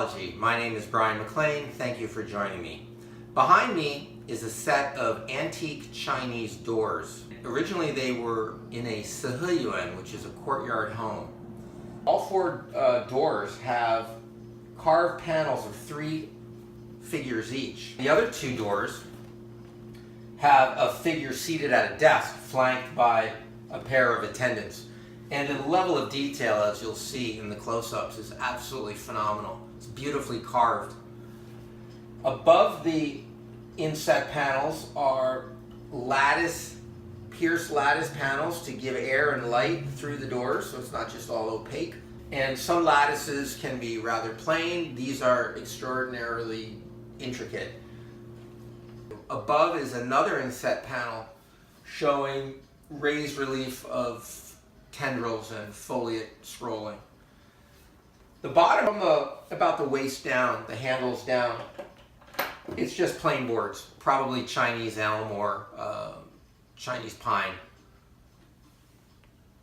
Antiquesology. My name is Brian McLean. Thank you for joining me. Behind me is a set of antique Chinese doors. Originally they were in a siheyuan, which is a courtyard home. All four doors have carved panels of 3 figures each. The other 2 doors have a figure seated at a desk flanked by a pair of attendants. And the level of detail, as you'll see in the close-ups, is absolutely phenomenal. It's beautifully carved. Above the inset panels are pierced lattice panels to give air and light through the doors, so it's not just all opaque. And some lattices can be rather plain. These are extraordinarily intricate. Above is another inset panel showing raised relief of tendrils and foliate scrolling. The bottom, from about the waist down, the handles down, it's just plain boards, probably Chinese elm or Chinese pine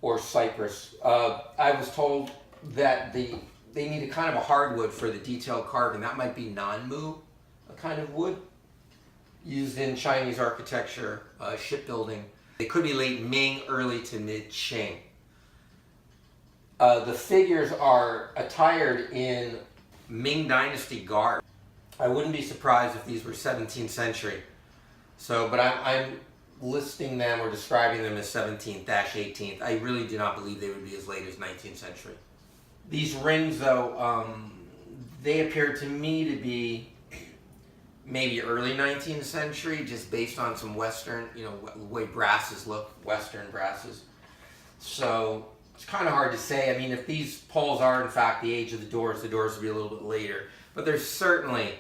or cypress. I was told that they need a kind of a hardwood for the detailed carving. That might be nanmu, a kind of wood used in Chinese architecture, shipbuilding. It could be late Ming, early to mid Qing. The figures are attired in Ming Dynasty garb. I wouldn't be surprised if these were 17th century. But I'm listing them or describing them as 17th-18th. I really do not believe they would be as late as 19th century. These rings, though, they appear to me to be maybe early 19th century, just based on some Western, the way brasses look, Western brasses. So it's kind of hard to say. I mean, if these poles are in fact the age of the doors will be a little bit later. But they're certainly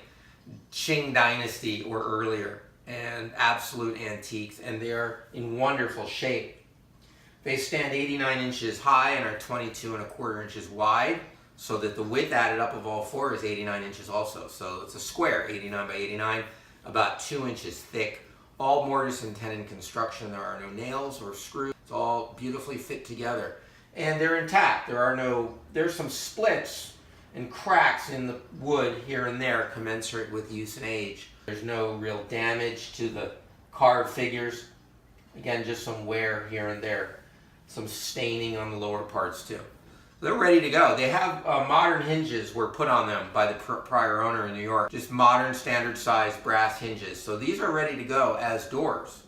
Qing Dynasty or earlier, and absolute antiques, and they are in wonderful shape. They stand 89 inches high and are 22¼ inches wide, so that the width added up of all 4 is 89 inches also. So it's a square, 89 by 89, about 2 inches thick. All mortise and tenon construction. There are no nails or screws. It's all beautifully fit together. And they're intact. There's some splits and cracks in the wood here and there commensurate with use and age. There's no real damage to the carved figures. Again, just some wear here and there. Some staining on the lower parts too. They're ready to go. They have modern hinges were put on them by the prior owner in New York. Just modern standard size brass hinges. So these are ready to go as doors.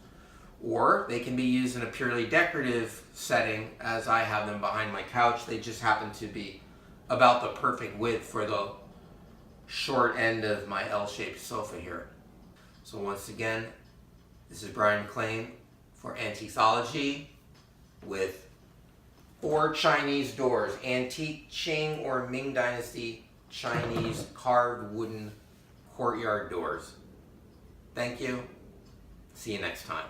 Or they can be used in a purely decorative setting, as I have them behind my couch. They just happen to be about the perfect width for the short end of my L-shaped sofa here. So once again, this is Brian McLean for Antiquesology with 4 Chinese doors, antique Qing or Ming Dynasty Chinese carved wooden courtyard doors. Thank you. See you next time.